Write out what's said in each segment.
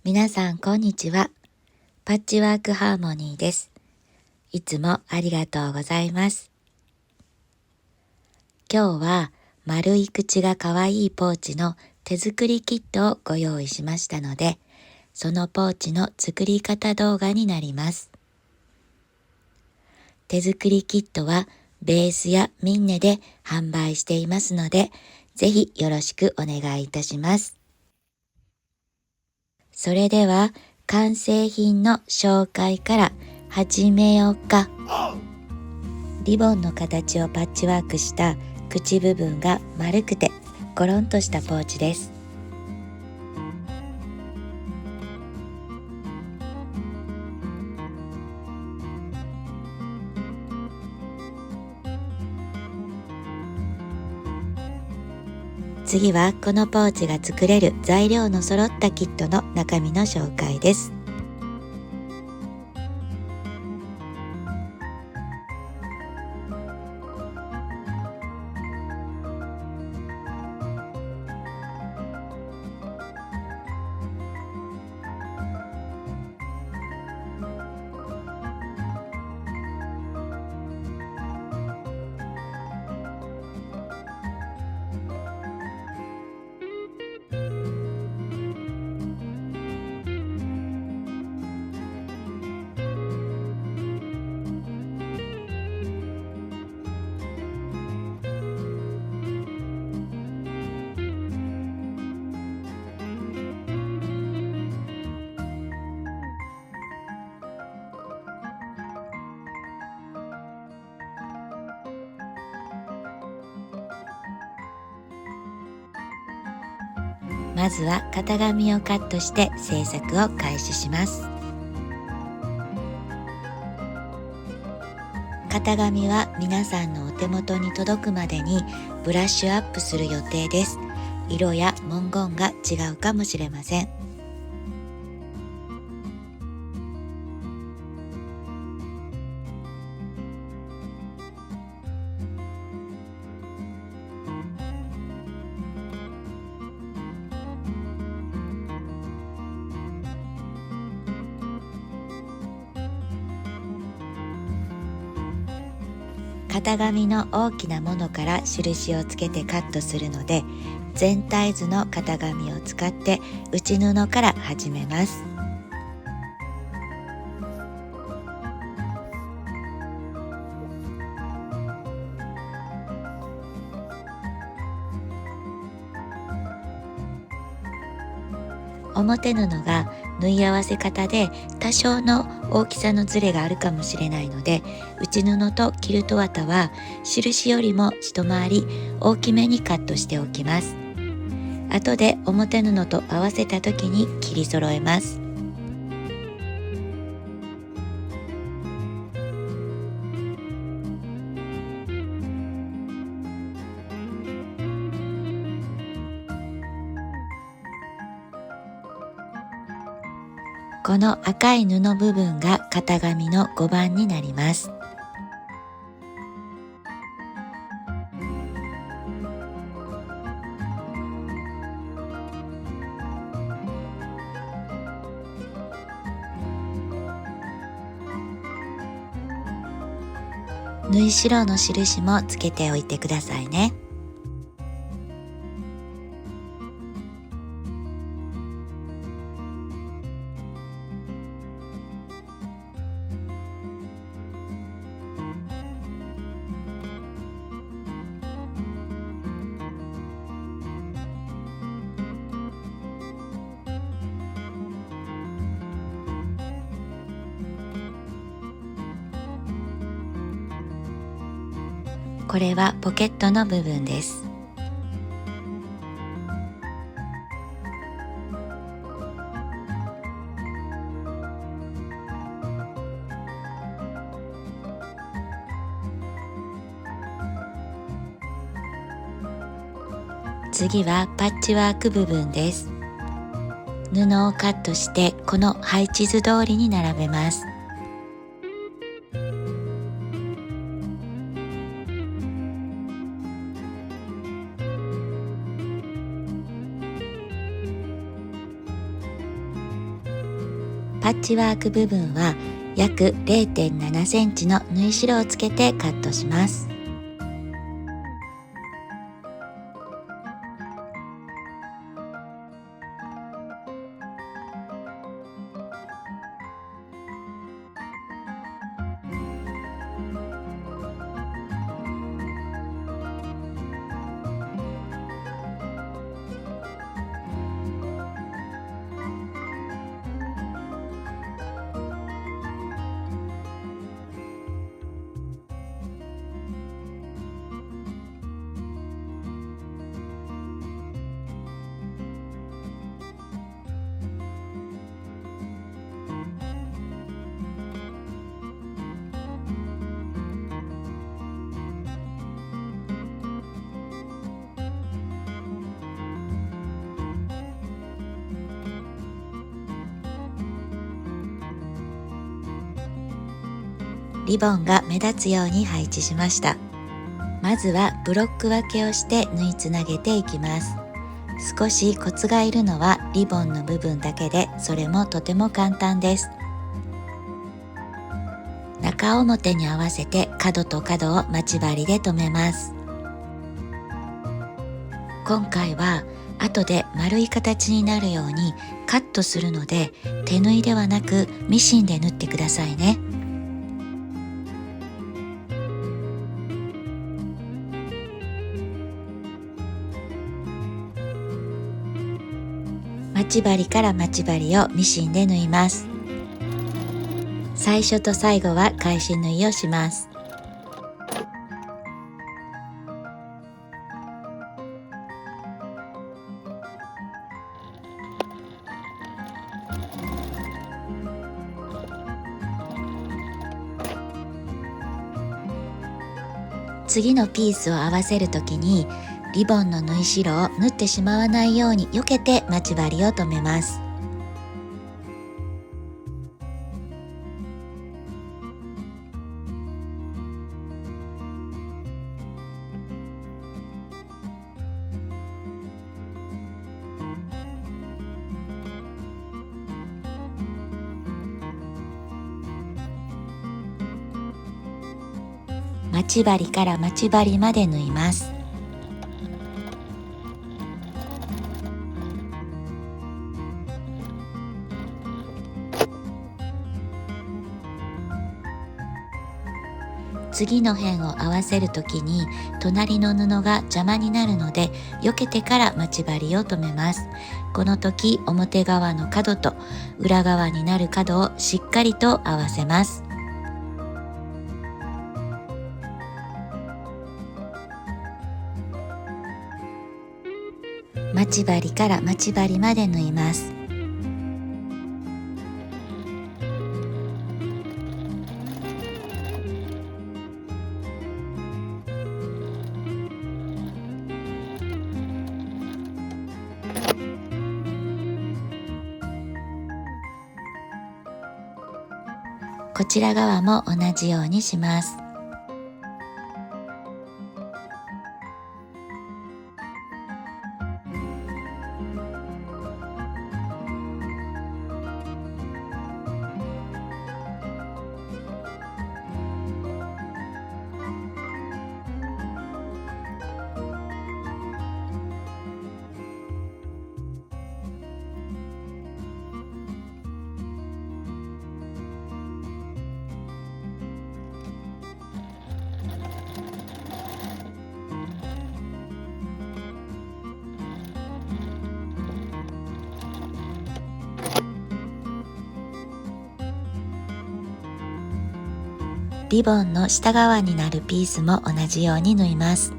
皆さんこんにちは。パッチワークハーモニーです。いつもありがとうございます。今日は丸い口がかわいいポーチの手作りキットをご用意しましたので、そのポーチの作り方動画になります。手作りキットはベースやミンネで販売していますので、ぜひよろしくお願いいたします。それでは完成品の紹介から始めようか。リボンの形をパッチワークした口部分が丸くてゴロンとしたポーチです。次はこのポーチが作れる材料の揃ったキットの中身の紹介です。まずは型紙をカットして製作を開始します。型紙は皆さんのお手元に届くまでにブラッシュアップする予定です。色や文言が違うかもしれません。型紙の大きなものから印をつけてカットするので、全体図の型紙を使って内布から始めます。表布が縫い合わせ方で多少の大きさのズレがあるかもしれないので、内布とキルト綿は印よりも一回り大きめにカットしておきます。後で表布と合わせた時に切り揃えます。この赤い布部分が型紙の5番になります。縫い代の印もつけておいてくださいね。これはポケットの部分です。次はパッチワーク部分です。布をカットしてこの配置図通りに並べます。パッチワーク部分は約 0.7 センチの縫い代をつけてカットします。リボンが目立つように配置しました。まずはブロック分けをして縫いつなげていきます。少しコツがいるのはリボンの部分だけで、それもとても簡単です。中表に合わせて角と角を待ち針で留めます。今回は後で丸い形になるようにカットするので、手縫いではなくミシンで縫ってくださいね。待ち針から待ち針をミシンで縫います。最初と最後は返し縫いをします。次のピースを合わせるときにリボンの縫い代を縫ってしまわないように避けて待ち針を留めます。待ち針から待ち針まで縫います。次の辺を合わせるときに隣の布が邪魔になるので、避けてから待ち針を留めます。この時表側の角と裏側になる角をしっかりと合わせます。待ち針から待ち針まで縫います。こちら側も同じようにします。リボンの下側になるピースも同じように縫います。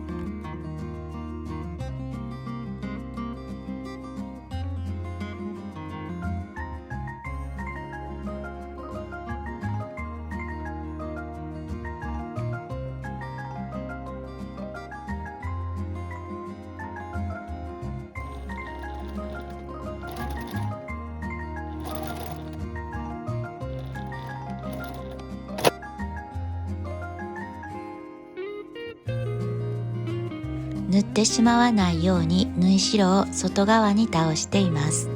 縫ってしまわないように縫い代を外側に倒しています。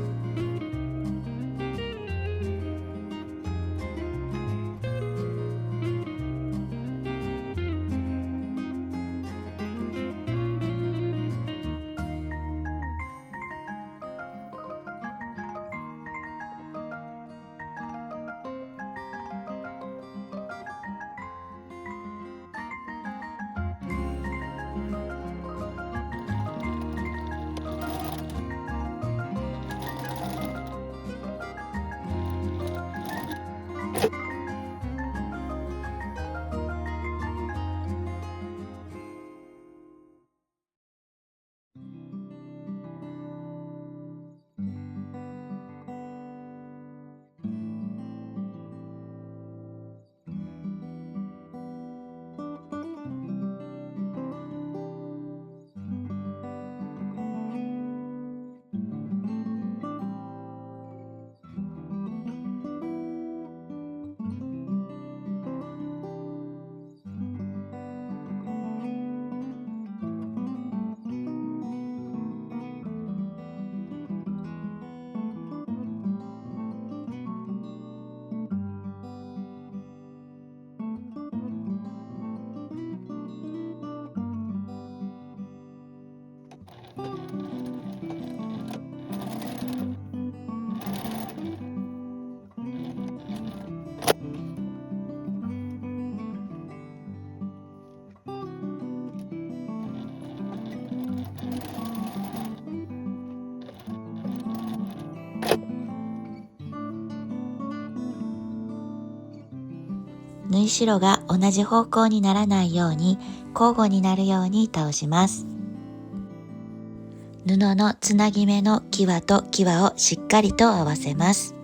縫い代が同じ方向にならないように交互になるように倒します。布のつなぎ目の際と際をしっかりと合わせます。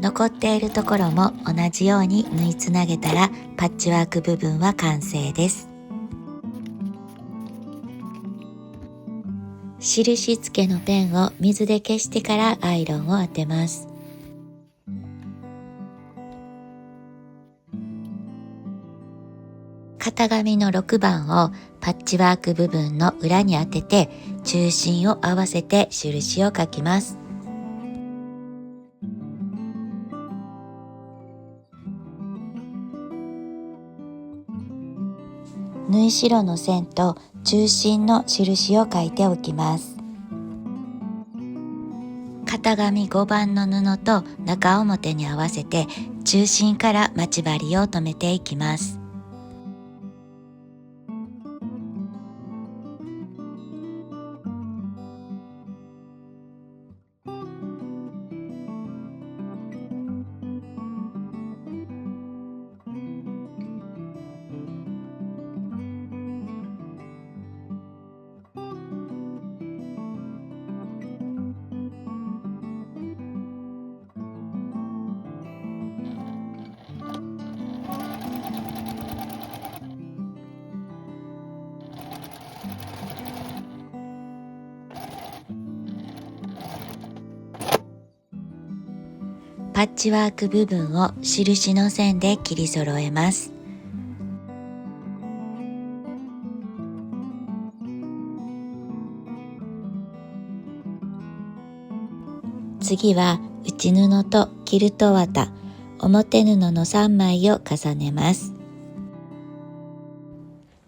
残っているところも同じように縫いつなげたらパッチワーク部分は完成です。印付けのペンを水で消してからアイロンを当てます。型紙の6番をパッチワーク部分の裏に当てて中心を合わせて印を書きます。縫い代の線と中心の印を書いておきます。型紙5番の布と中表に合わせて中心から待ち針を留めていきます。パッチワーク部分を印の線で切り揃えます。次は内布とキルト綿、表布の3枚を重ねます。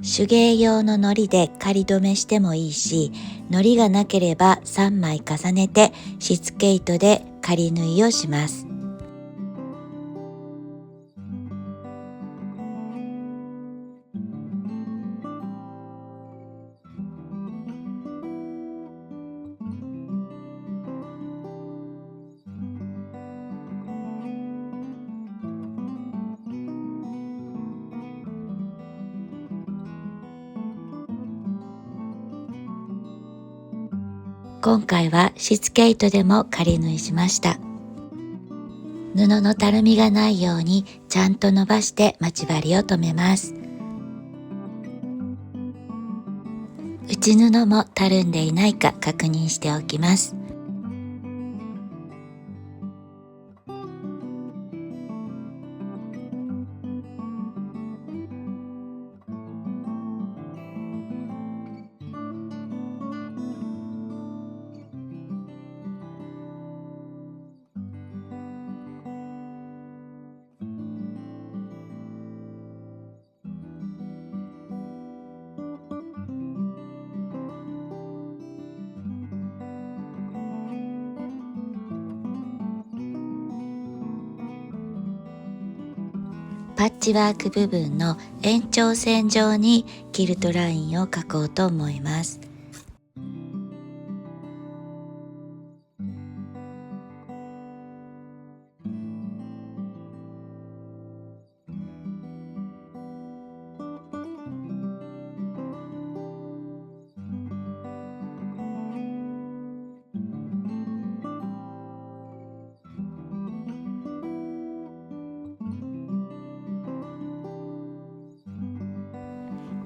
手芸用の糊で仮留めしてもいいし、糊がなければ3枚重ねてしつけ糸で仮縫いをします。今回はしつけ糸でも仮縫いしました。布のたるみがないようにちゃんと伸ばして待ち針を留めます。内布もたるんでいないか確認しておきます。パッチワーク部分の延長線上にキルトラインを描こうと思います。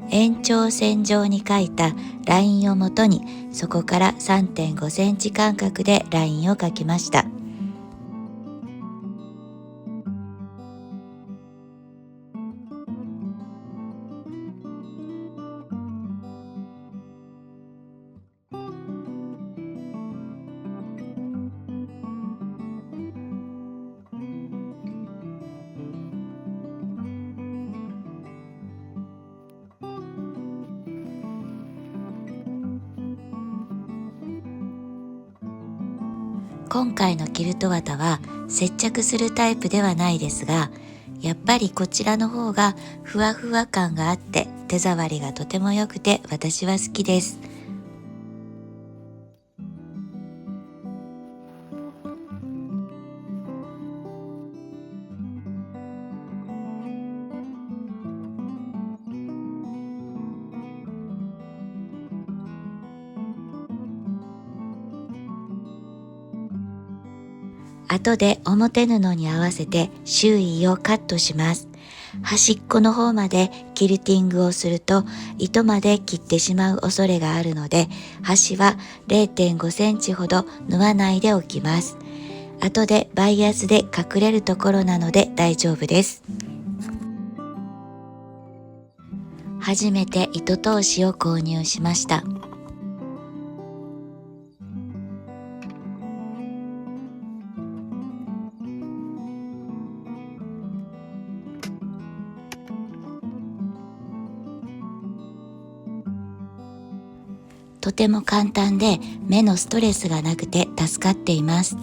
延長線上に描いたラインをもとに、そこから 3.5 センチ間隔でラインを描きました。今回のキルト綿は接着するタイプではないですが、やっぱりこちらの方がふわふわ感があって手触りがとても良くて私は好きです。後で表布に合わせて周囲をカットします。端っこの方までキルティングをすると糸まで切ってしまう恐れがあるので、端は 0.5 センチほど縫わないでおきます。後でバイアスで隠れるところなので大丈夫です。初めて糸通しを購入しました。とても簡単で目のストレスがなくて助かっています。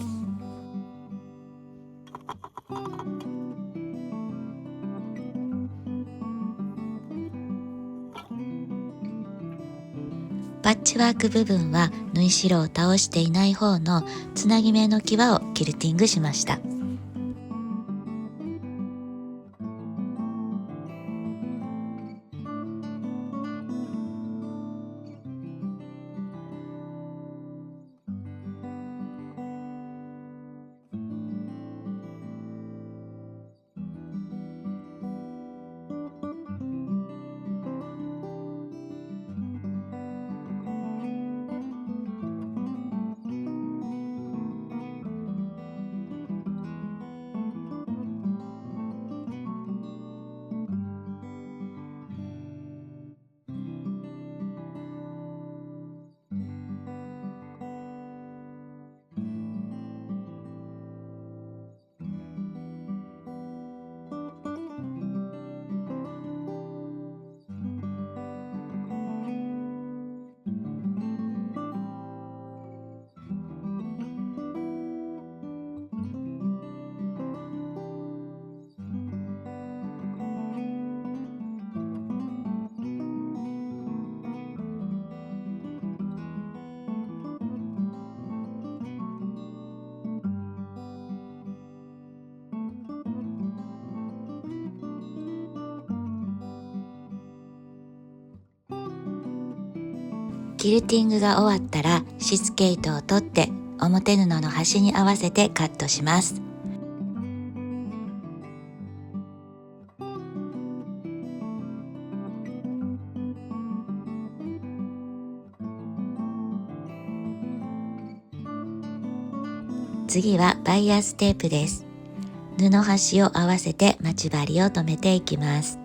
パッチワーク部分は縫い代を倒していない方のつなぎ目の際をキルティングしました。キルティングが終わったらしつけ糸を取って表布の端に合わせてカットします。次はバイアステープです。布端を合わせて待ち針を留めていきます。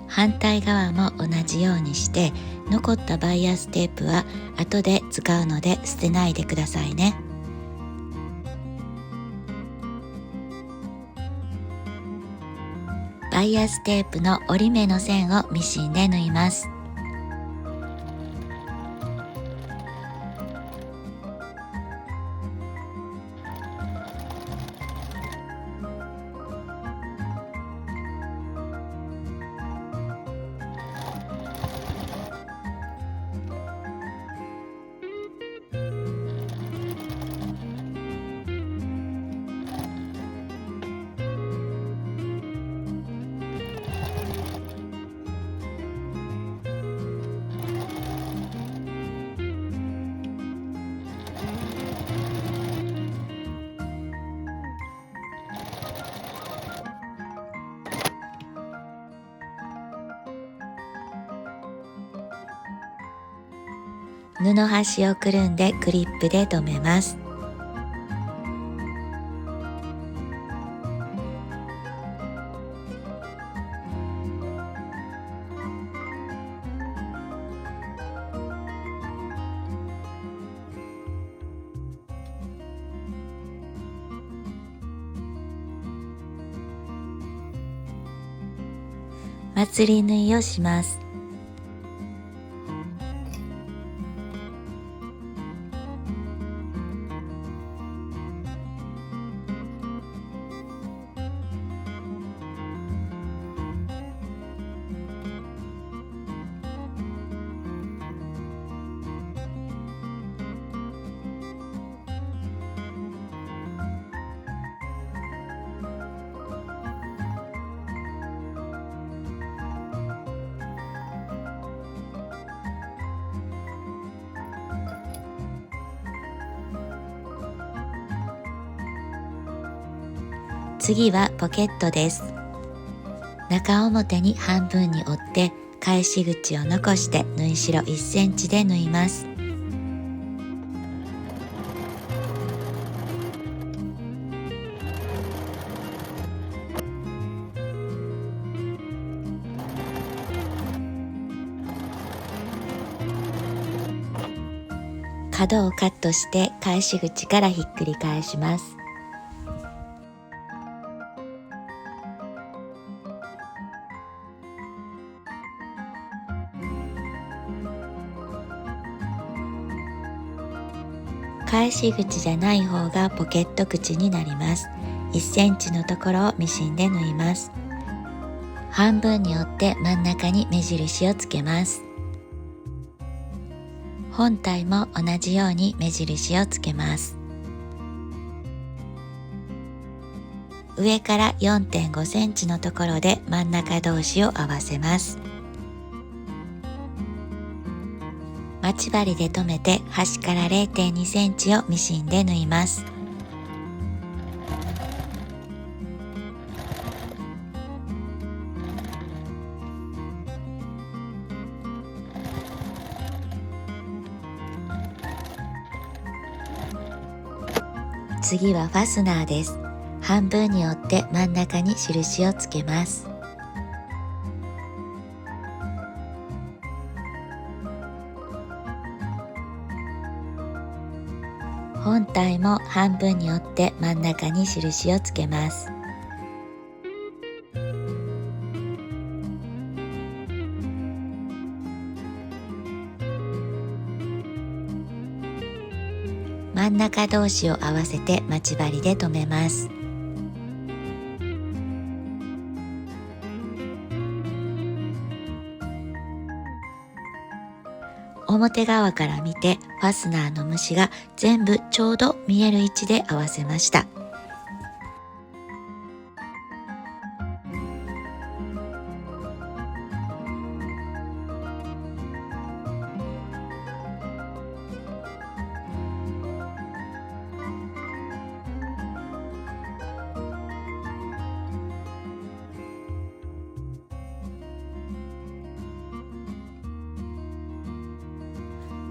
反対側も同じようにして、残ったバイアステープは後で使うので捨てないでくださいね。バイアステープの折り目の線をミシンで縫います。布端をくるんでクリップで留めます。まつり縫いをします。次はポケットです。中表に半分に折って返し口を残して縫い代1センチで縫います。角をカットして返し口からひっくり返します。返し口じゃない方がポケット口になります。1センチのところをミシンで縫います。半分に折って真ん中に目印をつけます。本体も同じように目印をつけます。上から 4.5 センチのところで真ん中同士を合わせます。待ち針で留めて端から 0.2 センチをミシンで縫います。次はファスナーです。半分に折って真ん中に印をつけます。本体も半分に折って真ん中に印をつけます。真ん中同士を合わせて待ち針で留めます。表側から見てファスナーの虫が全部ちょうど見える位置で合わせました。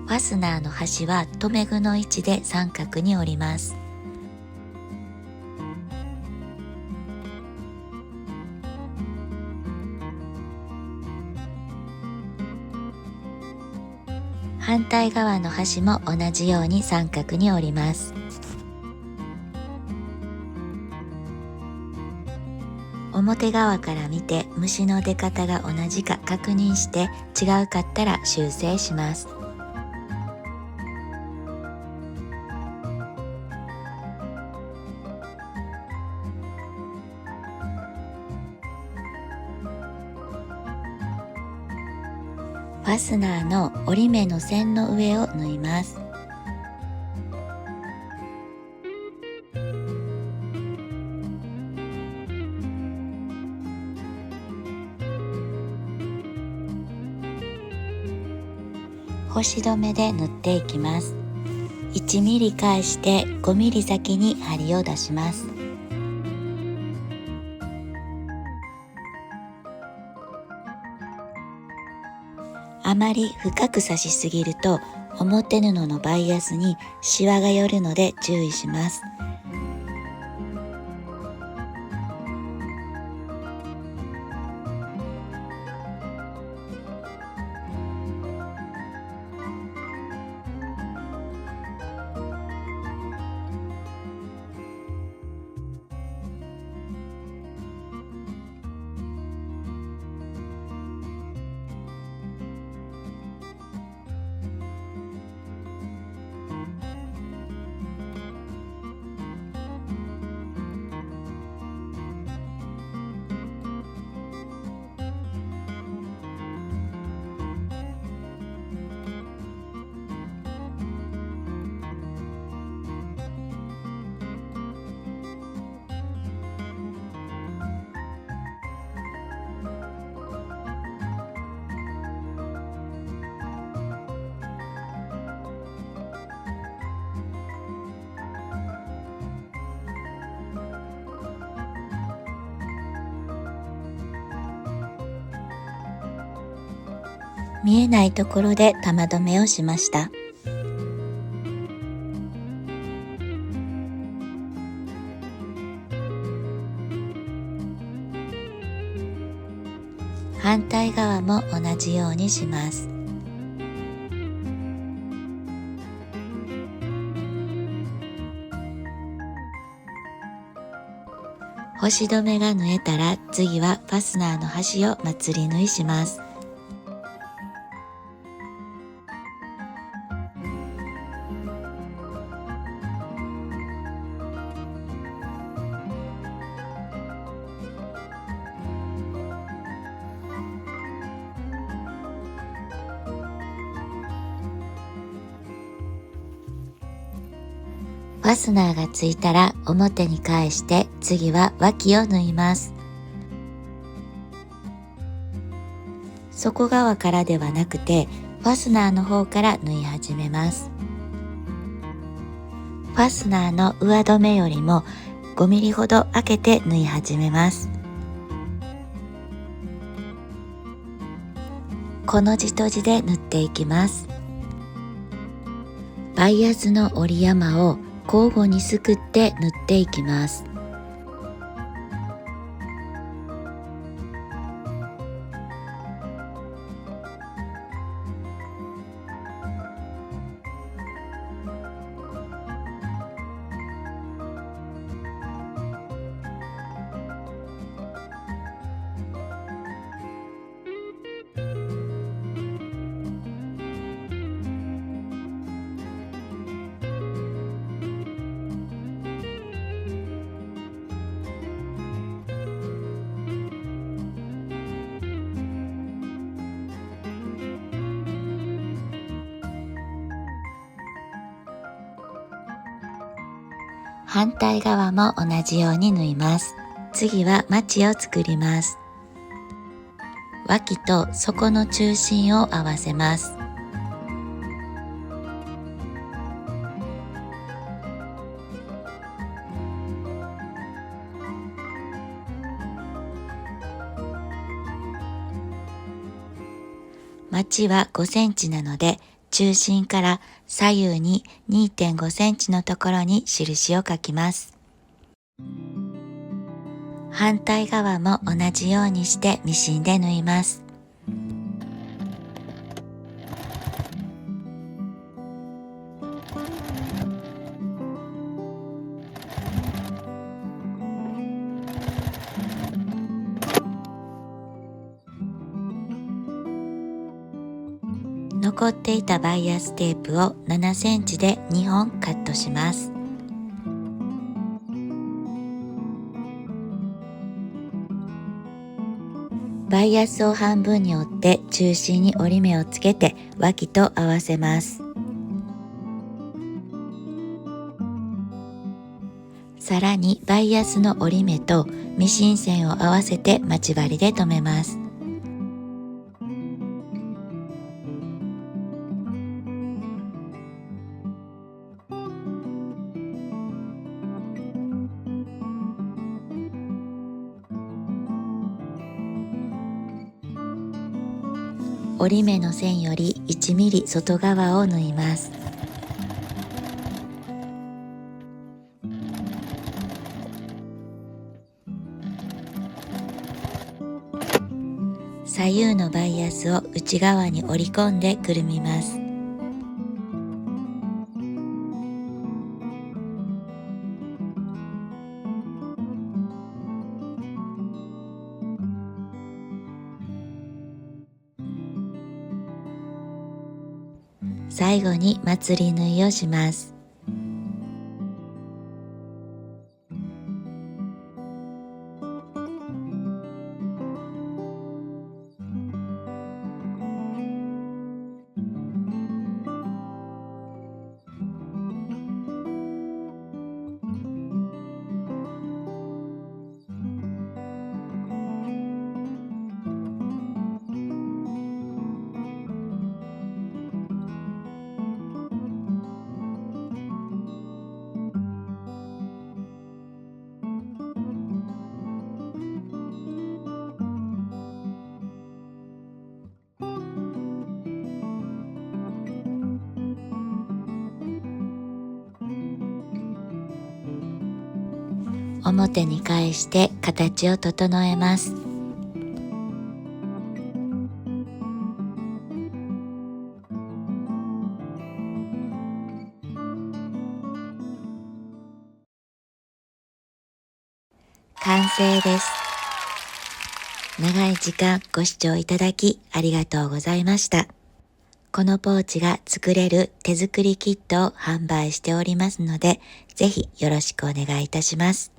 ファスナーの端は留め具の位置で三角に折ります。反対側の端も同じように三角に折ります。表側から見て虫の出方が同じか確認して違うかったら修正します。ファスナーの折り目の線の上を縫います。星止めで縫っていきます。1ミリ返して5ミリ先に針を出します。あまり深く刺しすぎると表布のバイアスにシワが寄るので注意します。見えないところで玉留めをしました。反対側も同じようにします。星止めが縫えたら次はファスナーの端をまつり縫いします。ファスナーがついたら表に返して次は脇を縫います。底側からではなくてファスナーの方から縫い始めます。ファスナーの上留めよりも5ミリほど開けて縫い始めます。この字とじで縫っていきます。バイアスの折り山を交互にすくって縫っていきます。反対側も同じように縫います。次はマチを作ります。脇と底の中心を合わせます。マチは5センチなので中心から左右に 2.5 センチのところに印を書きます。反対側も同じようにしてミシンで縫います。残っていたバイアステープを7センチで2本カットします。バイアスを半分に折って中心に折り目をつけて脇と合わせます。さらにバイアスの折り目とミシン線を合わせて待ち針で留めます。折り目の線より1ミリ外側を縫います。左右のバイアスを内側に折り込んでくるみます。最後にまつり縫いをします。表に返して形を整えます。完成です。長い時間ご視聴いただきありがとうございました。このポーチが作れる手作りキットを販売しておりますので、ぜひよろしくお願いいたします。